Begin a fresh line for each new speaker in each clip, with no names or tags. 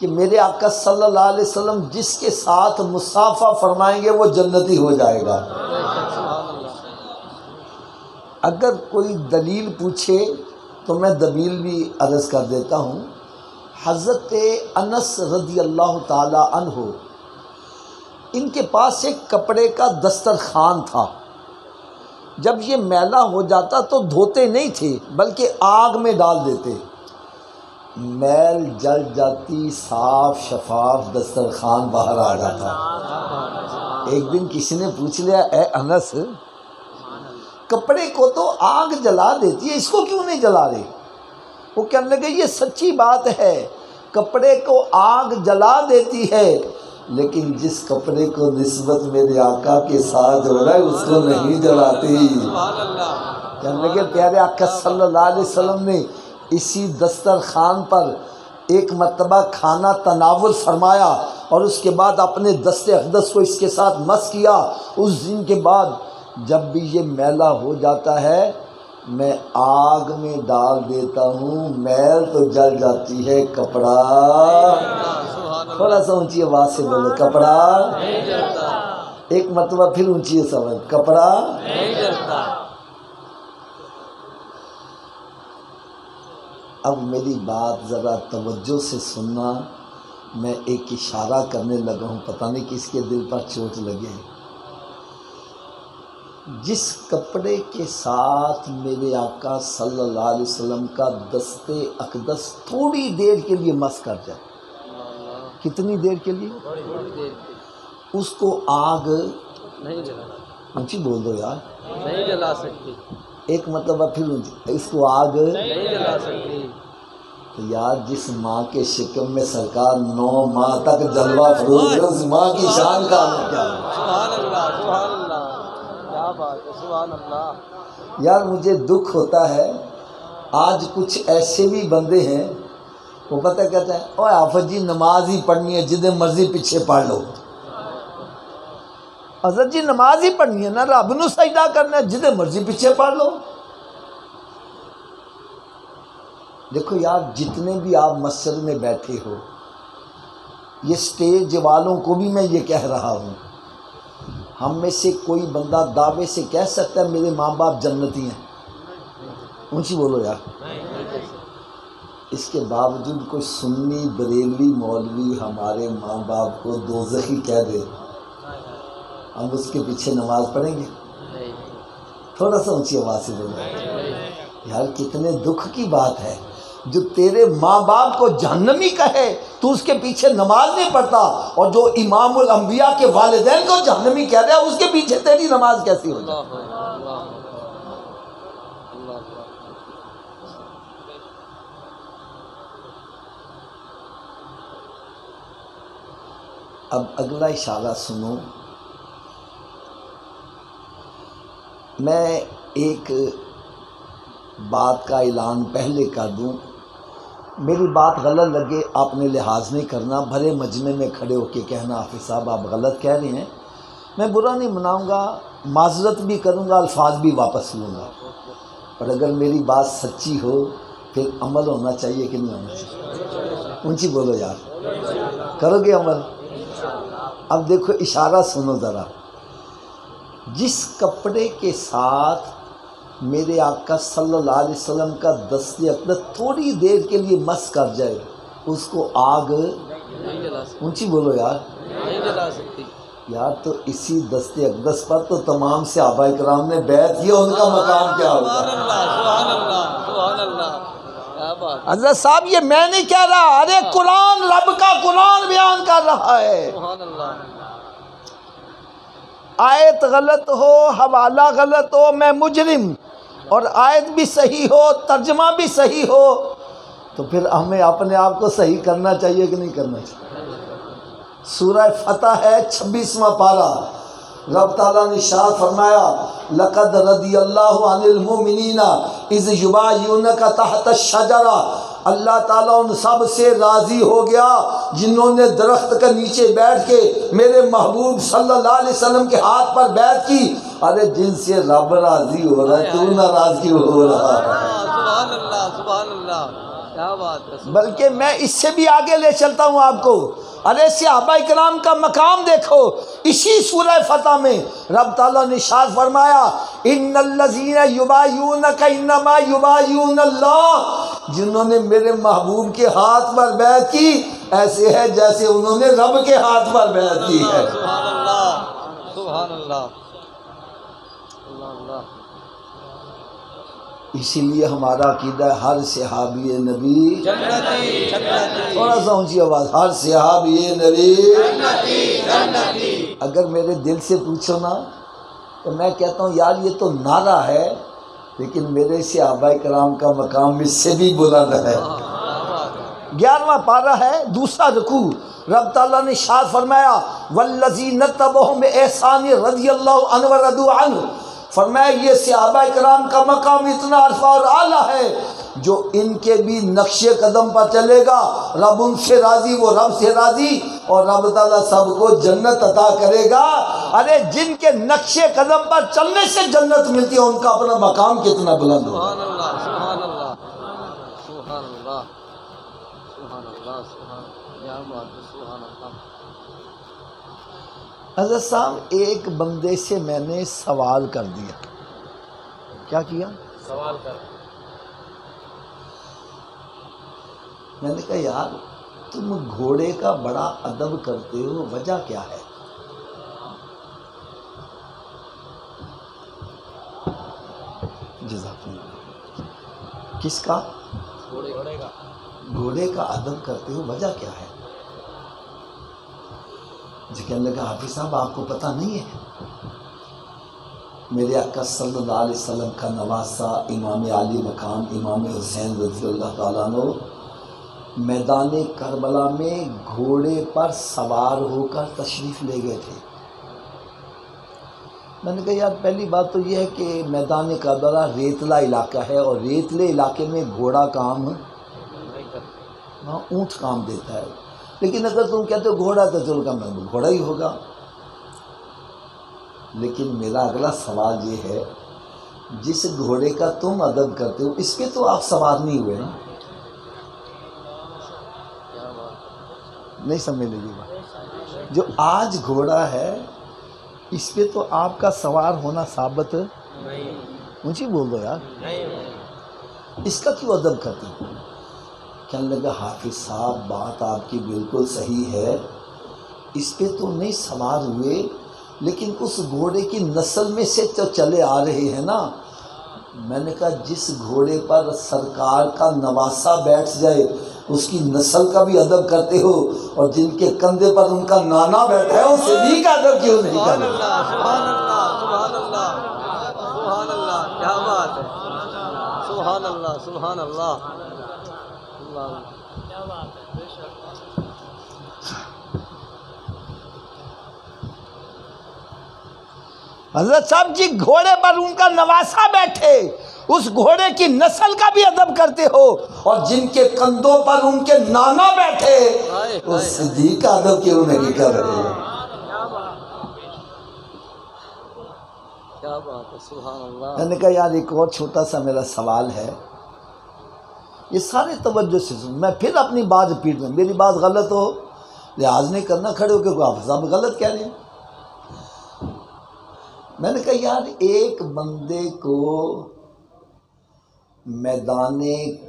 کہ میرے آقا صلی اللہ علیہ وسلم جس کے ساتھ مصافحہ فرمائیں گے وہ جنتی ہو جائے گا۔ اگر کوئی دلیل پوچھے تو میں دلیل بھی عرض کر دیتا ہوں۔ حضرت انس رضی اللہ تعالی عنہ، ان کے پاس ایک کپڑے کا دسترخوان تھا۔ جب یہ میلا ہو جاتا تو دھوتے نہیں تھے بلکہ آگ میں ڈال دیتے، میل جل جاتی، صاف شفاف دسترخوان باہر آ جاتا۔ ایک دن کسی نے پوچھ لیا، اے انس، کپڑے کو تو آگ جلا دیتی ہے، اس کو کیوں نہیں جلا رہے؟ وہ کہنے لگے یہ سچی بات ہے، کپڑے کو آگ جلا دیتی ہے، لیکن جس کپڑے کو نسبت میرے آقا کے ساتھ ہو رہا ہے اس کو نہیں جلاتی۔ کہنے لگے پیارے آقا صلی اللہ علیہ وسلم نے اسی دسترخوان پر ایک مرتبہ کھانا تناول فرمایا اور اس کے بعد اپنے دست اقدس کو اس کے ساتھ مس کیا۔ اس دن کے بعد جب بھی یہ میلا ہو جاتا ہے میں آگ میں ڈال دیتا ہوں، میل تو جل جاتی ہے، کپڑا تھوڑا سا اونچی آواز سے بولو، کپڑا نہیں جلتا۔ ایک مرتبہ پھر اونچی آواز، کپڑا نہیں جلتا۔ اب میری بات ذرا توجہ سے سننا، میں ایک اشارہ کرنے لگا ہوں، پتہ نہیں کس کے دل پر چوٹ لگے۔ جس کپڑے کے ساتھ میرے آقا صلی اللہ علیہ وسلم کا دست اقدس تھوڑی دیر کے لیے مس کر جائے، کتنی دیر کے لیے؟ اس کو آگ نہیں جلا، اونچی بول دو یار، نہیں جلا سکتی۔ ایک مرتبہ پھر اس کو آگ نہیں جلا سکتی۔ تو یار جس ماں کے شکم میں سرکار 9 ماہ تک جلوہ فروز ہے، اس ماں کی شان کا کیا ہے؟ سبحان اللہ، سبحان اللہ، کیا بات ہے، سبحان اللہ۔ یار مجھے دکھ ہوتا ہے، آج کچھ ایسے بھی بندے ہیں وہ پتہ کہتے ہیں، اوہ آفت جی نماز ہی پڑھنی ہے، جدے مرضی پیچھے پڑھ لو۔ حضرت جی نماز ہی پڑھنی ہے نا، رب نو سجدہ کرنا ہے، جدے مرضی پیچھے پڑھ لو۔ دیکھو یار جتنے بھی آپ مسجد میں بیٹھے ہو، یہ سٹیج والوں کو بھی میں یہ کہہ رہا ہوں، ہم میں سے کوئی بندہ دعوے سے کہہ سکتا ہے میرے ماں باپ جنتی ہیں؟ اونچی بولو یار۔ اس کے باوجود کوئی سنی بریلوی مولوی ہمارے ماں باپ کو دوزخی کہہ دے، ہم اس کے پیچھے نماز پڑھیں گے؟ تھوڑا سا اونچی آواز سے بولو یار، کتنے دکھ کی بات ہے، جو تیرے ماں باپ کو جہنمی کہے تو اس کے پیچھے نماز نہیں پڑھتا، اور جو امام الانبیاء کے والدین کو جہنمی کہہ رہا ہے اس کے پیچھے تیری نماز کیسی ہو جائے؟ اب اگلا اشارہ سنو، میں ایک بات کا اعلان پہلے کر دوں، میری بات غلط لگے آپ نے لحاظ نہیں کرنا، بھرے مجمع میں کھڑے ہو کے کہنا حافظ صاحب آپ غلط کہہ رہے ہیں، میں برا نہیں مناؤں گا، معذرت بھی کروں گا، الفاظ بھی واپس لوں گا، اور اگر میری بات سچی ہو پھر عمل ہونا چاہیے کہ نہیں ہونا چاہیے؟ اونچی بولو یار، کرو گے عمل؟ اب دیکھو اشارہ سنو ذرا، جس کپڑے کے ساتھ میرے آقا صلی اللہ علیہ وسلم کا دست اقدس تھوڑی دیر کے لیے مس کر جائے اس کو آگ نہیں جلا سکتی، اونچی بولو یار، نہیں جلا سکتی۔ یار تو اسی دست اقدس پر تو تمام صحابہ کرام نے بیعت کیا، ان کا مقام کیا ہوگا؟ سبحان اللہ، سبحان اللہ۔ حضرت صاحب یہ میں نہیں کہہ رہا، ارے قرآن، رب کا قرآن بیان کر رہا ہے۔ سبحان اللہ۔ آیت غلط ہو، حوالہ غلط ہو، میں مجرم، اور آیت بھی صحیح ہو، ترجمہ بھی صحیح ہو، تو پھر ہمیں اپنے آپ کو صحیح کرنا چاہیے کہ نہیں کرنا چاہیے؟ سورہ فتح ہے 26واں پارہ، رب تعالیٰ نے ارشاد فرمایا لقد رضی اللہ عن المؤمنین اذ یبایعونک تحت الشجرہ، اللہ تعالیٰ ان سب سے راضی ہو گیا جنہوں نے درخت کے نیچے بیٹھ کے میرے محبوب صلی اللہ علیہ وسلم کے ہاتھ پر بیعت کی۔ ارے جن سے رب راضی ہو رہا ہے تو ناراض کیوں ہو رہا ہے؟ سبحان اللہ، سبحان اللہ۔
کیا بات ہے،
بلکہ میں اس سے بھی آگے لے چلتا ہوں آپ کو. ارے صحابہ کرام کا مقام دیکھو. اسی سورہ فتح میں رب تعالیٰ نے ارشاد فرمایا ان الذین یبایعونک انما یبایعون اللہ، جنہوں نے میرے محبوب کے ہاتھ پر بیعت کی ایسے ہے جیسے انہوں نے رب کے ہاتھ پر بیعت کی ہے.
سبحان اللہ، سبحان اللہ، اللہ اللہ.
اسی لیے ہمارا عقیدہ ہے ہر صحابی نبی
جنتی جنتی،
تھوڑا سا اونچی آواز، ہر صحابی نبی.
جنتی.
اگر میرے دل سے پوچھو نا تو میں کہتا ہوں یار یہ تو نعرہ ہے، لیکن میرے صحابہ کرام کا مقام اس سے بھی بلند ہے. 11واں پارہ ہے، دوسرا رکوع. رب تعالیٰ نے ارشاد فرمایا والذین اتبعوہم بإحسان رضی اللہ عنہ ورضوا عنہ، فرمایا یہ صحابہ کرام کا مقام اتنا عرفہ اور اعلیٰ ہے جو ان کے بھی نقش قدم پر چلے گا رب ان سے راضی، وہ رب سے راضی، اور رب تعالیٰ سب کو جنت عطا کرے گا. ارے جن کے نقش قدم پر چلنے سے جنت ملتی ہے ان کا اپنا مقام کتنا بلند ہوگا.
سبحان اللہ، سبحان اللہ، سبحان اللہ، سبحان اللہ، سبحان کیا بات ہے، سبحان اللہ.
حضرت صاحب ایک بندے سے میں نے سوال کر دیا. کیا کیا؟
سوال کر.
میں نے کہا یار تم گھوڑے کا بڑا ادب کرتے ہو، وجہ کیا ہے؟ جزاک اللہ. کس کا؟
گھوڑے کا.
گھوڑے کا ادب کرتے ہو، وجہ کیا ہے؟ جی کہنے لگا حافظ صاحب آپ کو پتہ نہیں ہے میرے آقا صلی اللہ علیہ وسلم کا نواسہ امام عالی مقام امام حسین رضی اللہ تعالیٰ عنہ میدان کربلا میں گھوڑے پر سوار ہو کر تشریف لے گئے تھے. میں نے کہا یار پہلی بات تو یہ ہے کہ میدان کربلا ریتلا علاقہ ہے اور ریتلے علاقے میں گھوڑا کام اونٹ کام دیتا ہے، لیکن اگر تم کہتے ہو گھوڑا تو چلو کم گھوڑا ہی ہوگا. لیکن میرا اگلا سوال یہ ہے جس گھوڑے کا تم ادب کرتے ہو اس پہ تو آپ سوار نہیں ہوئے نا. نہیں سمجھ لیجیے بات، جو آج گھوڑا ہے اس پہ تو آپ کا سوار ہونا ثابت اونچی بول دو یار، اس کا کیوں ادب کرتے ہو؟ کہنے لگا حافظ صاحب بات آپ کی بالکل صحیح ہے، اس پہ تو نہیں سوار ہوئے لیکن اس گھوڑے کی نسل میں سے تو چلے آ رہے ہیں نا. میں نے کہا جس گھوڑے پر سرکار کا نواسہ بیٹھ جائے اس کی نسل کا بھی ادب کرتے ہو، اور جن کے کندھے پر ان کا نانا بیٹھا ہے اس سے بھی کا ادب کیوں نہیں
سبحان
کرتے؟
اللہ، سبحان اللہ، سبحان اللہ، سبحان اللہ، کیا بات ہے، سبحان اللہ، سبحان اللہ، اللہ.
حضرت صاحب جی گھوڑے پر ان کا نواسہ بیٹھے اس گھوڑے کی نسل کا بھی ادب کرتے ہو، اور جن کے کندھوں پر ان کے نانا بیٹھے اس صدیق کا ادب کیوں نہیں کر رہے ہیں؟
کیا بات ہے، سبحان اللہ.
میں نے کہا یار ایک اور چھوٹا سا میرا سوال ہے، یہ سارے توجہ سے سن، میں پھر اپنی بات ریپیٹ میں، میری بات غلط ہو لحاظ نہیں کرنا، کھڑے ہو کے آپ صاحب غلط کہہ رہے ہیں. میں نے کہا یار ایک بندے کو میدان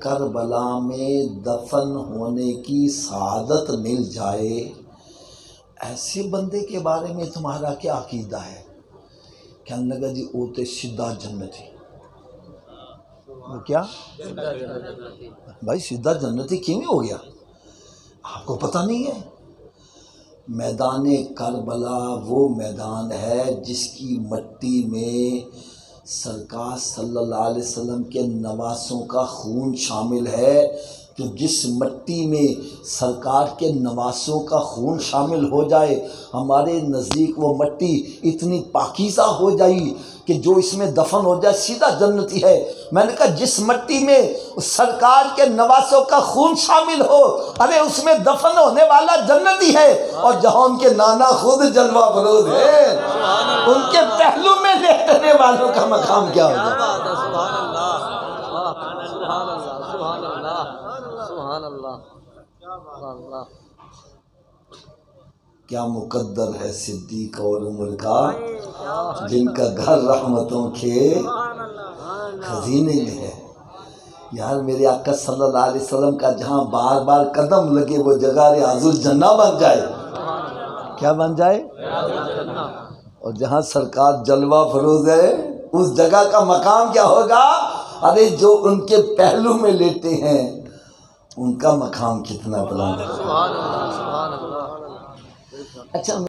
کربلا میں دفن ہونے کی سعادت مل جائے، ایسے بندے کے بارے میں تمہارا کیا عقیدہ ہے؟ کہنے لگا جی وہ تو سیدھا جنتی. وہ کیا بھائی سیدھا جنتی کیوں ہو گیا؟ آپ کو پتہ نہیں ہے میدان کربلا وہ میدان ہے جس کی مٹی میں سرکار صلی اللہ علیہ وسلم کے نواسوں کا خون شامل ہے. تو جس مٹی میں سرکار کے نواسوں کا خون شامل ہو جائے ہمارے نزدیک وہ مٹی اتنی پاکیزہ ہو جائے کہ جو اس میں دفن ہو جائے سیدھا جنتی ہے. میں نے کہا جس مٹی میں سرکار کے نواسوں کا خون شامل ہو ارے اس میں دفن ہونے والا جنتی ہے، اور جہاں ان کے نانا خود جلوہ فروز ہے ان کے پہلو میں لیٹنے والوں کا مقام کیا ہوگا؟
سبحان اللہ، سبحان اللہ، سبحان اللہ. سبحان اللہ سبحان اللہ
کیا مقدر ہے صدیق اور عمر کا، جن کا گھر رحمتوں کے خزینے میں ہے۔ یار میرے آقا صلی اللہ علیہ وسلم کا جہاں بار بار قدم لگے وہ جگہ ریاض الجنہ بن جائے، کیا بن جائے؟ اور جہاں سرکار جلوہ فروز ہے اس جگہ کا مقام کیا ہوگا؟ ارے جو ان کے پہلو میں لیتے ہیں ان کا مقام کتنا بلند ہے۔
سبحان اللہ سبحان اللہ۔
اچھا